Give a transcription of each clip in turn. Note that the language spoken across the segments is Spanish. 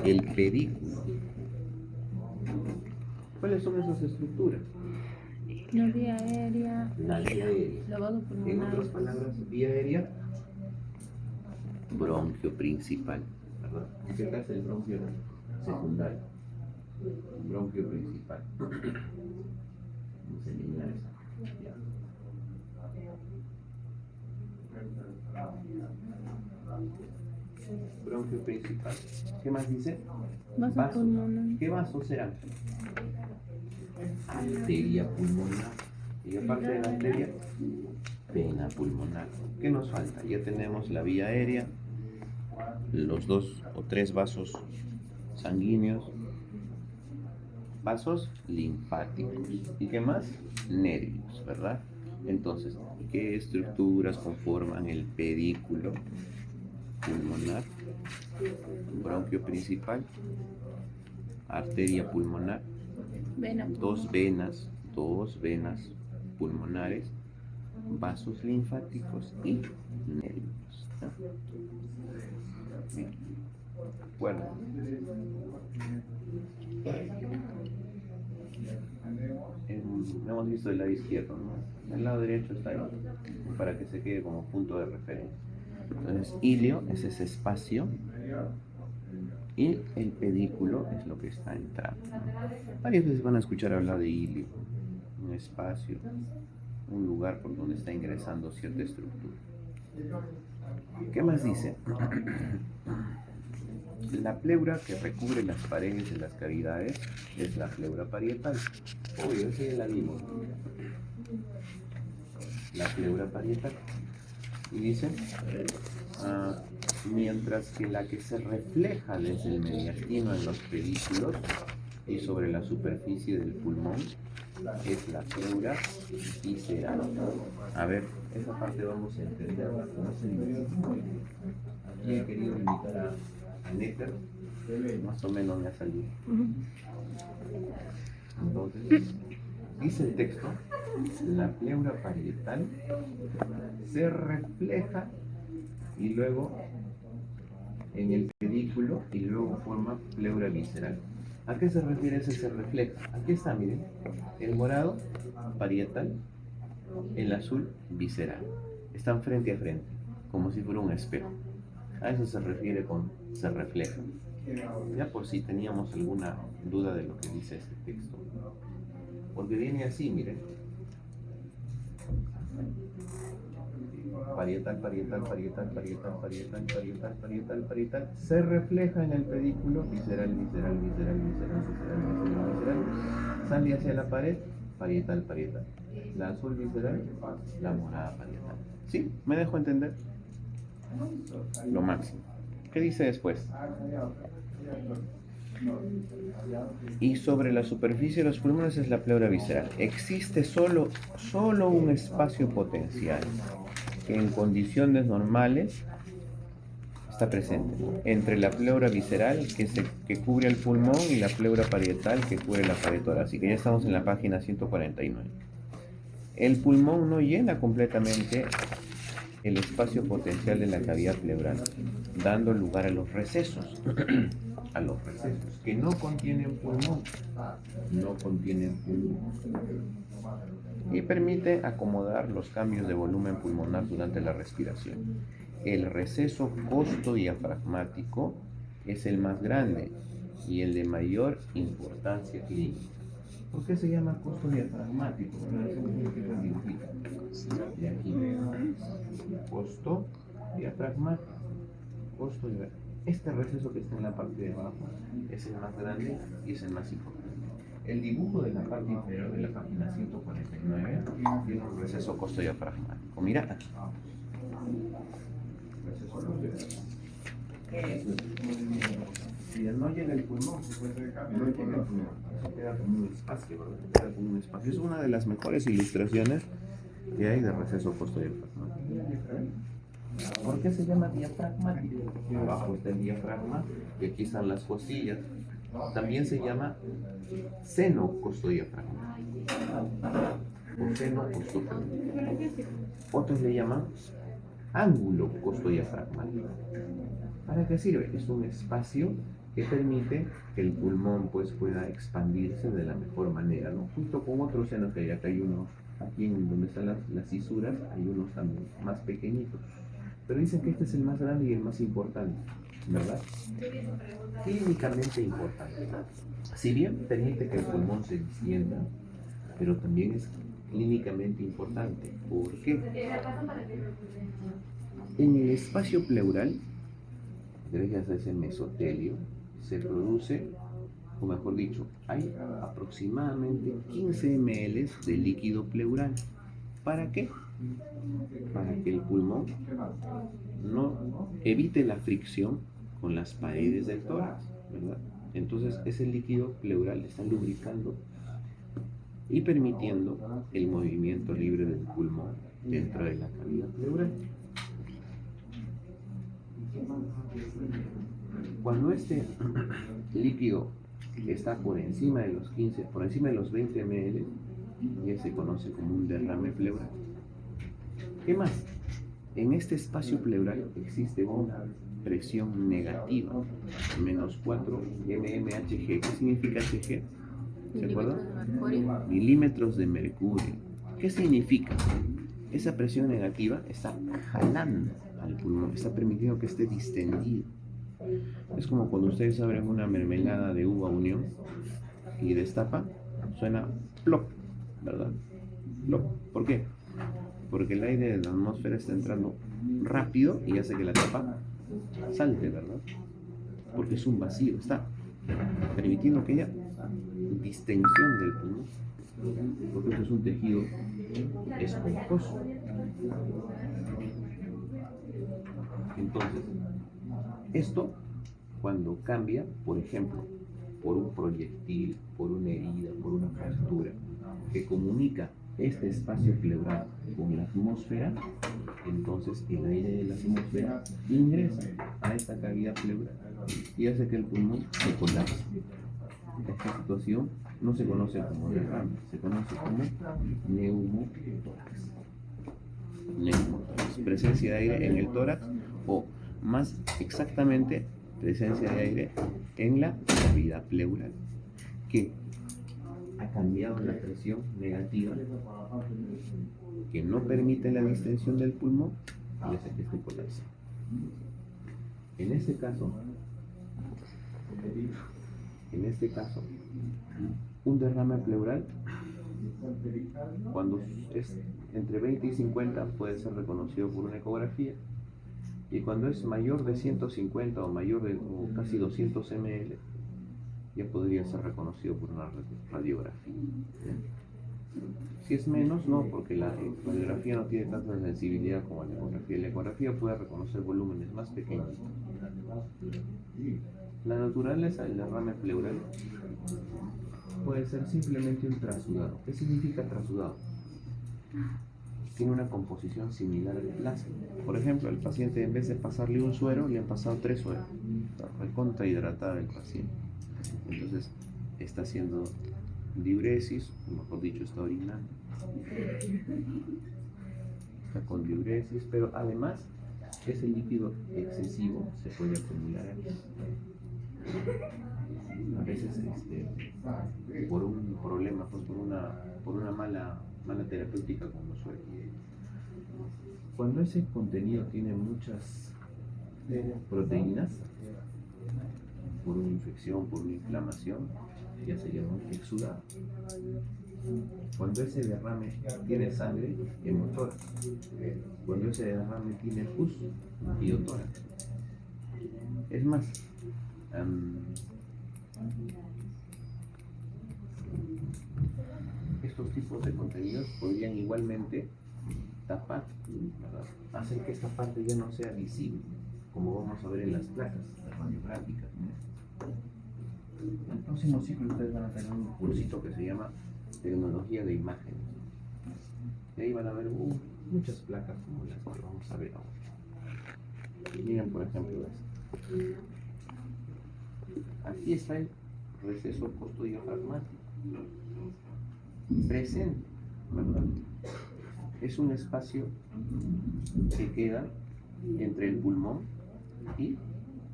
El pedículo. ¿Cuáles son esas estructuras? La vía aérea, La vía aérea. lavado En pulmonar. otras palabras, vía aérea, bronquio principal, ¿verdad? ¿En qué caso el bronquio secundario? Bronquio principal. Vamos a eliminar esa. Ya. Bronquio principal. ¿Qué más dice? Vaso pulmonar. ¿Qué vasos serán? Arteria pulmonar. Y aparte de la arteria, vena pulmonar. ¿Qué nos falta? Ya tenemos la vía aérea, los 2 o 3 vasos sanguíneos, vasos linfáticos. ¿Y qué más? Nervios, ¿verdad? Entonces, ¿qué estructuras conforman el pedículo pulmonar? Bronquio principal, arteria pulmonar, Vena dos venas pulmonares, vasos linfáticos y nervios. ¿No? Bien. Bueno. Hemos visto el lado izquierdo, ¿no? El lado derecho está ahí, para que se quede como punto de referencia. Entonces, ilio es ese espacio y el pedículo es lo que está entrando. Varias veces van a escuchar hablar de ilio, un espacio, un lugar por donde está ingresando cierta estructura. ¿Qué más dice? La pleura que recubre las paredes de las cavidades es la pleura parietal. Obvio, esa ya la vimos. La pleura parietal. Y dice, mientras que la que se refleja desde el mediastino en los pedículos y sobre la superficie del pulmón es la pleura visceral. A ver, esa parte vamos a entenderla como se dice. Aquí he querido invitar a Néctar, más o menos me ha salido. Entonces, dice el texto, la pleura parietal se refleja y luego en el pedículo y luego forma pleura visceral. ¿A qué se refiere ese se refleja? Aquí está, miren, el morado parietal, el azul visceral. Están frente a frente, como si fuera un espejo. A eso se refiere con se refleja. Ya por si teníamos alguna duda de lo que dice este texto. Porque viene así, miren. Parietal, parietal, parietal, parietal, parietal, parietal, parietal, parietal. Se refleja en el pedículo, visceral, visceral, visceral, visceral, visceral, visceral, visceral. Sale hacia la pared, parietal, parietal. La azul visceral, la morada parietal. ¿Sí? ¿Me dejo entender? Lo máximo. ¿Qué dice después? Y sobre la superficie de los pulmones es la pleura visceral. Existe solo un espacio potencial que en condiciones normales está presente entre la pleura visceral que cubre el pulmón y la pleura parietal que cubre la pared torácica. Ya estamos en la página 149. El pulmón no llena completamente el espacio potencial de la cavidad pleural, dando lugar a los recesos. A los recesos que no contienen pulmón, y permite acomodar los cambios de volumen pulmonar durante la respiración. El receso costodiafragmático es el más grande y el de mayor importancia clínica. ¿Por qué se llama costodiafragmático? De aquí. Costodiafragmático. Este receso que está en la parte de abajo es el más grande y es el más importante. El dibujo de la parte inferior de la página 149 tiene un receso costodiafragmático. Mira aquí. Receso costodiafragmático. Si no llega el pulmón, no llega el pulmón. Eso queda como un espacio, ¿verdad? Queda como un espacio. Es una de las mejores ilustraciones que hay de receso costodiafragmático. ¿Por qué se llama diafragmático? Abajo está el diafragma y aquí están las costillas. También se llama seno costodiafragmático o seno costodiafragmático. Otros le llaman ángulo costodiafragmático. ¿Para qué sirve? Es un espacio que permite que el pulmón pues pueda expandirse de la mejor manera, ¿no? Junto con otros senos que hay acá, hay uno aquí en donde están las cisuras, hay unos también más pequeñitos. Pero dicen que este es el más grande y el más importante, ¿verdad? Clínicamente importante. Si bien permite que el pulmón se distienda, pero también es clínicamente importante. ¿Por qué? En el espacio pleural, gracias a ese mesotelio, se produce, o mejor dicho, hay aproximadamente 15 ml de líquido pleural. ¿Para qué? Para que el pulmón no evite la fricción con las paredes del tórax, ¿verdad? Entonces ese líquido pleural está lubricando y permitiendo el movimiento libre del pulmón dentro de la cavidad pleural. Cuando este líquido está por encima de los 15, por encima de los 20 ml, ya se conoce como un derrame pleural. ¿Qué más? En este espacio pleural existe una presión negativa, menos 4 mmHg. ¿Qué significa Hg? ¿Se acuerdan? Milímetros de mercurio. ¿Qué significa? Esa presión negativa está jalando al pulmón, está permitiendo que esté distendido. Es como cuando ustedes abren una mermelada de uva unión y destapa, suena plop, ¿verdad? Plop. ¿Por qué? Porque el aire de la atmósfera está entrando rápido y hace que la tapa salte, ¿verdad? Porque es un vacío, está permitiendo que haya distensión del pulmón, porque esto es un tejido esponjoso. Entonces, esto cuando cambia, por ejemplo, por un proyectil, por una herida, por una fractura, que comunica este espacio pleural con la atmósfera, entonces el aire de la atmósfera ingresa a esta cavidad pleural y hace que el pulmón se colapse. Esta situación no se conoce como derrame, se conoce como neumotórax. Neumotórax, presencia de aire en el tórax, o más exactamente presencia de aire en la cavidad pleural, que ha cambiado la presión negativa, que no permite la distensión del pulmón y hace que este colapse. En este caso, un derrame pleural, cuando es entre 20 y 50, puede ser reconocido por una ecografía, y cuando es mayor de 150 o mayor de o casi 200 ml, ya podría ser reconocido por una radiografía. Si es menos, no, porque la radiografía no tiene tanta sensibilidad como la ecografía. La ecografía puede reconocer volúmenes más pequeños. La naturaleza del derrame pleural puede ser simplemente un trasudado. ¿Qué significa trasudado? Tiene una composición similar al plasma. Por ejemplo, al paciente, en vez de pasarle un suero, le han pasado 3 sueros. Está recontrahidratado el paciente. Entonces, está haciendo diuresis, o mejor dicho, está orinando. Está con diuresis, pero además, ese líquido excesivo se puede acumular aquí. A veces por un problema, pues por una mala terapéutica como suele. Cuando ese contenido tiene muchas proteínas, por una infección, por una inflamación, ya se llama un exudado. Cuando ese derrame tiene sangre, hemotórax. Cuando ese derrame tiene pus, piotórax. Es más, estos tipos de contenidos podrían igualmente tapar, ¿verdad? Hacer que esta parte ya no sea visible, como vamos a ver en las placas radiográficas. En el próximo ciclo ustedes van a tener un cursito que se llama Tecnología de Imágenes, y ahí van a ver muchas placas como las que vamos a ver ahora. Y miren, por ejemplo, esto. Aquí está el receso costodiafragmático presente, ¿verdad? Es un espacio que queda entre el pulmón y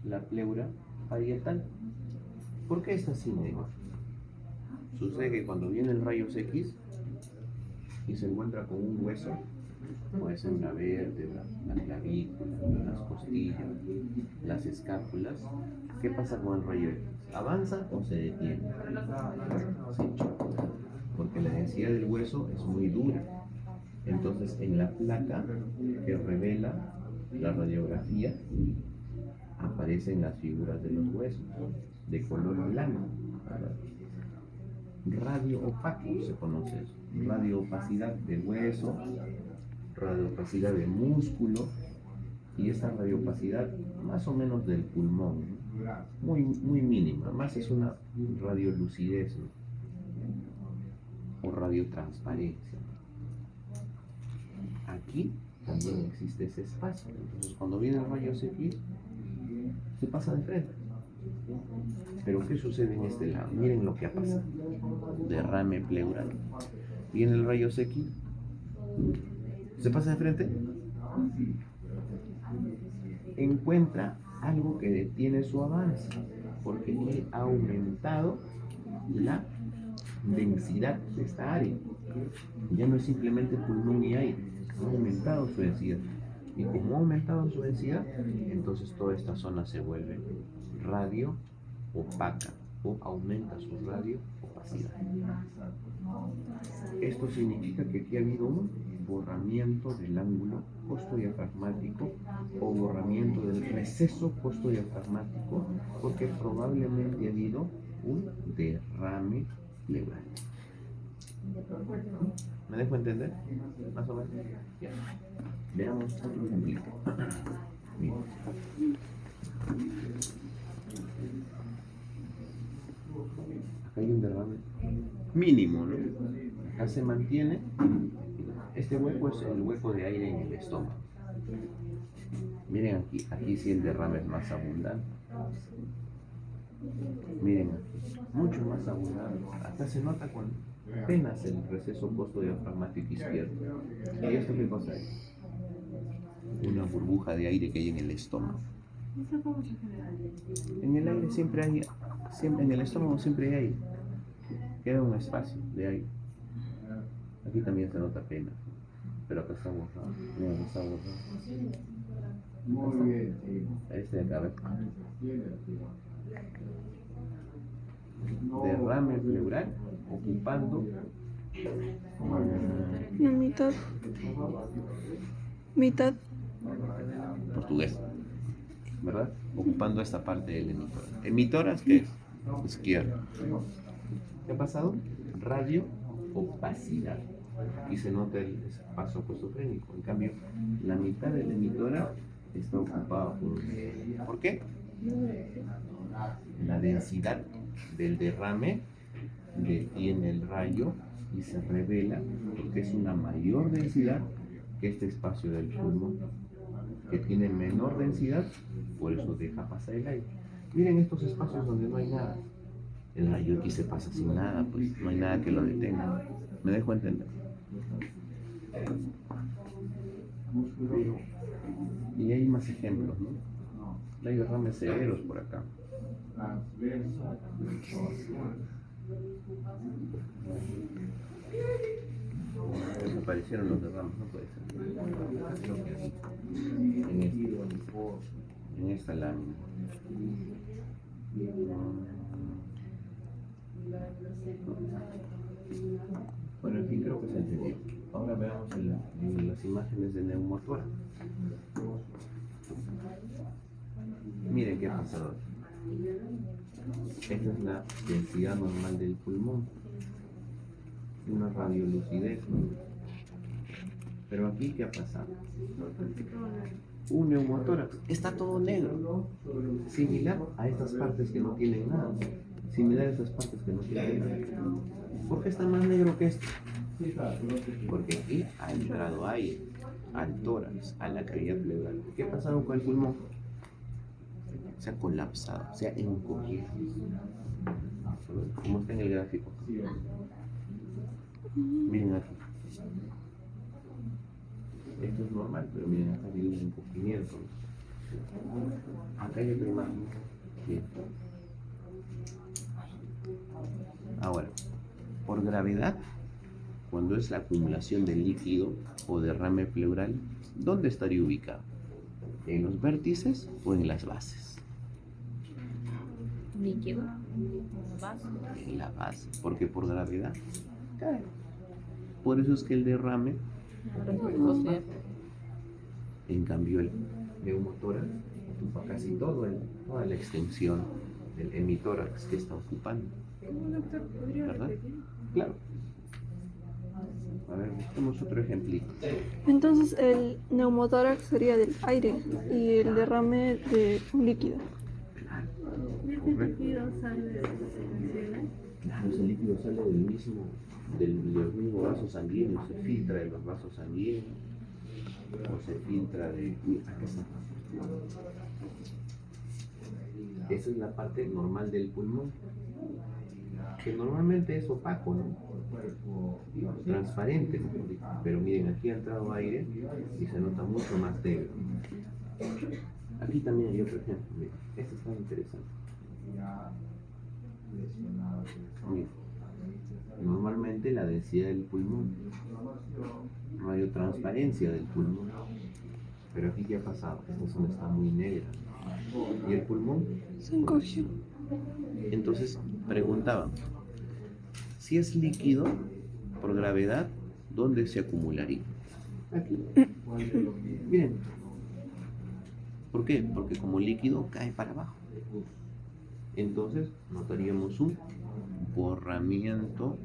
la pleura parietal. ¿Por qué está así, negro? Sucede que cuando viene el rayos X y se encuentra con un hueso, puede ser una vértebra, la clavícula, las costillas, las escápulas. ¿Qué pasa con el rayo X? ¿Avanza o se detiene? Se choca, porque la densidad del hueso es muy dura. Entonces, en la placa que revela la radiografía aparecen las figuras de los huesos de color blanco, ¿verdad? Radio opaco se conoce eso. Radio opacidad del hueso, radio opacidad del músculo y esa radio opacidad más o menos del pulmón, ¿no? Muy mínima, más es una radiolucidez, ¿no? O radiotransparencia. Aquí también existe ese espacio. Entonces, cuando viene el rayo X, se pasa de frente. Pero ¿qué sucede en este lado? Miren lo que ha pasado. Derrame pleural. Viene el rayo X, se pasa de frente, encuentra algo que detiene su avance, porque él ha aumentado la densidad de esta área. Ya no es simplemente pulmón y aire, ha aumentado su densidad. Y como ha aumentado su densidad, entonces toda esta zona se vuelve radio opaca o aumenta su radio opacidad. Esto significa que aquí ha habido un borramiento del ángulo costodiafragmático o borramiento del receso costodiafragmático, porque probablemente ha habido un derrame pleural. ¿Me dejo entender? Más o menos. Ya. Veamos otro ejemplo. Mira. Acá hay un derrame mínimo, ¿no? Acá se mantiene. Este hueco es el hueco de aire en el estómago. Miren aquí sí el derrame es más abundante. Miren aquí, mucho más abundante. Acá se nota con apenas el receso costodiafragmático izquierdo. ¿Y esto qué cosa es? Una burbuja de aire que hay en el estómago. En el aire siempre hay, en el estómago siempre hay aire. Queda un espacio de aire. Aquí también se nota apenas, pero acá está borrado. Miren, está borrado. Muy bien. Este de acá, ¿ves? Derrame pleural ocupando La mitad. Mitad. portugués, ¿verdad? Ocupando esta parte del emitoras. ¿Emitoras qué es? Izquierda. ¿Qué ha pasado? Radio opacidad. Y se nota el espacio costofrénico. En cambio, la mitad del emitora está ocupada ¿por qué? La densidad del derrame detiene el rayo y se revela porque es una mayor densidad que este espacio del pulmón, que tiene menor densidad, por eso deja pasar el aire. Miren estos espacios donde no hay nada. El rayo X se pasa sin nada, pues no hay nada que lo detenga. ¿Me dejo entender? Y hay más ejemplos, ¿no? Hay derrames severos por acá. Desaparecieron los derrames, no puede ser. En esta lámina. Bueno, en fin, creo que se entendió. Ahora veamos las imágenes de neumotórax. Miren qué ha pasado. Esta es la densidad normal del pulmón. Una radiolucidez, ¿no? Pero aquí, ¿qué ha pasado? Un neumotórax. Está todo negro. Similar a estas partes que no tienen nada. Similar a estas partes que no tienen nada. ¿Por qué está más negro que esto? Porque aquí ha entrado aire al tórax, a la cavidad pleural. ¿Qué ha pasado con el pulmón? Se ha colapsado, se ha encogido. ¿Cómo está en el gráfico? Miren aquí. Esto es normal, pero miren, acá ha habido un encogimiento. Acá hay otra imagen. Bien. Ahora, por gravedad, cuando es la acumulación de líquido o derrame pleural, ¿dónde estaría ubicado? ¿En los vértices o en las bases? Líquido. Vaso. En la base, porque por gravedad cae. Por eso es que el derrame, en cambio el neumotórax ocupa casi toda la extensión del hemitórax que está ocupando. ¿Verdad? Claro. A ver, busquemos otro ejemplito. Entonces el neumotórax sería del aire y el derrame de un líquido. Correcto. Claro, ese líquido sale de los mismos vasos sanguíneos, se filtra de los vasos sanguíneos o se filtra de... Acá está. Esa es la parte normal del pulmón, que normalmente es opaco, ¿no? Transparente, ¿no? Pero miren, aquí ha entrado aire y se nota mucho más negro. Aquí también hay otro ejemplo, miren, este está interesante. Miren, normalmente la densidad del pulmón, radiotransparencia del pulmón, pero aquí ¿qué ha pasado? Esta zona está muy negra. ¿Y el pulmón? Se encogió. Entonces preguntaban, si es líquido, por gravedad, ¿dónde se acumularía? Aquí. Miren. ¿Por qué? Porque como líquido cae para abajo. Entonces notaríamos un borramiento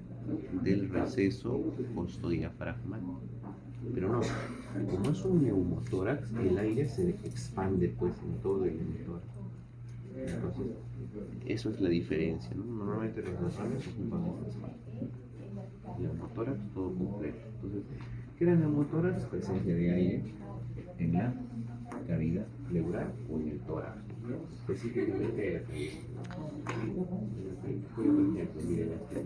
del receso costodiafragmático. Pero no, como es un neumotórax, el aire se expande pues en todo el neumotórax. Entonces, eso es la diferencia, ¿no? Normalmente los derrames ocupan estas partes. Neumotórax, todo completo. Entonces, ¿qué era neumotórax? Presencia de aire en la cavidad pleural o en el tórax. Específicamente de la cavidad. Por ejemplo, miren este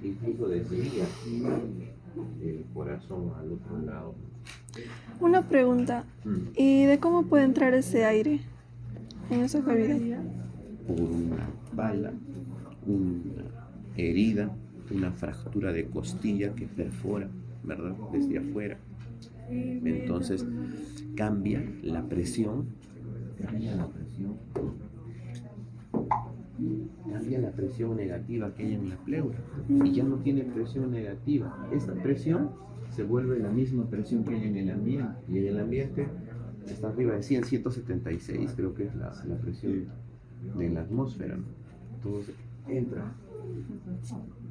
incluso desvía el corazón al otro lado. Una pregunta, ¿y de cómo puede entrar ese aire en esa cavidad? Por una bala, una herida, una fractura de costilla que perfora, ¿verdad? Desde afuera. Entonces cambia la presión, cambia la presión negativa que hay en la pleura y ya no tiene presión negativa. Esta presión se vuelve la misma presión que hay en el ambiente, y en el ambiente está arriba de 100, 176, creo que es la presión de la atmósfera, ¿no? Entonces entra,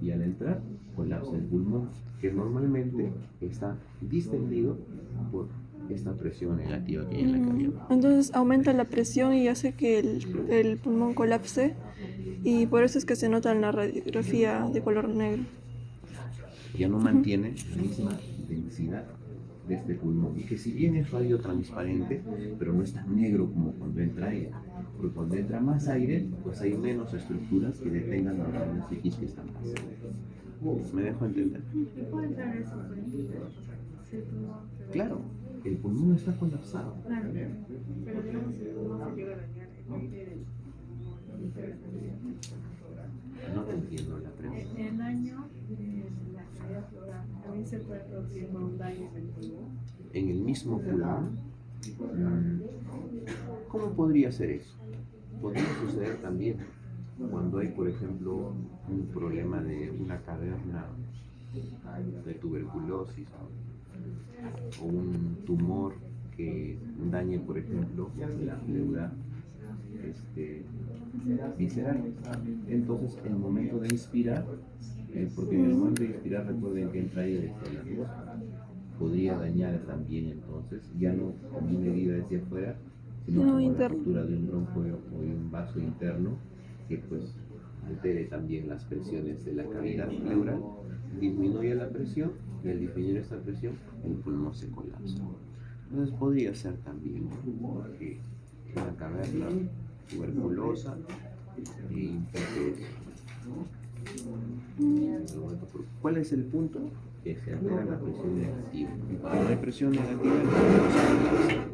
y al entrar colapsa el pulmón, que normalmente está distendido por esta presión negativa que hay en la cavidad. Entonces aumenta la presión y hace que el pulmón colapse, y por eso es que se nota en la radiografía de color negro. Ya no mantiene la misma densidad de este pulmón, y que si bien es radiotransparente, pero no es tan negro como cuando entra aire, porque cuando entra más aire, pues hay menos estructuras que detengan los rayos X que están más. ¿Me dejo entender? Claro, el pulmón está colapsado. Pero digamos si el pulmón se llega a dañar, No te entiendo la pregunta. el daño de la cavidad pleural también se puede producir por un daño en el pulmón. En el mismo pulmón, ¿cómo podría ser eso? Podría suceder también cuando hay, por ejemplo, un problema de una caverna de tuberculosis o un tumor que dañe, por ejemplo, la pleura visceral. Entonces, en el momento de inspirar, porque en el momento de inspirar recuerden que entra aire desde la atmósfera, podría dañar también, entonces, ya no como una herida desde afuera, sino como la ruptura de un bronco o de un vaso interno, que pues altere también las presiones de la cavidad pleural, disminuye la presión, y al disminuir esta presión, el pulmón se colapsa. Entonces podría ser también porque una caverna tuberculosa e infecte. ¿Cuál es el punto? Que se altera la presión negativa. Y cuando hay presión negativa, el pulmón se colapsa.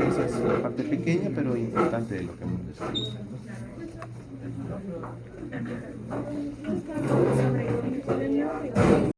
Esa es una parte pequeña pero importante de lo que hemos descrito.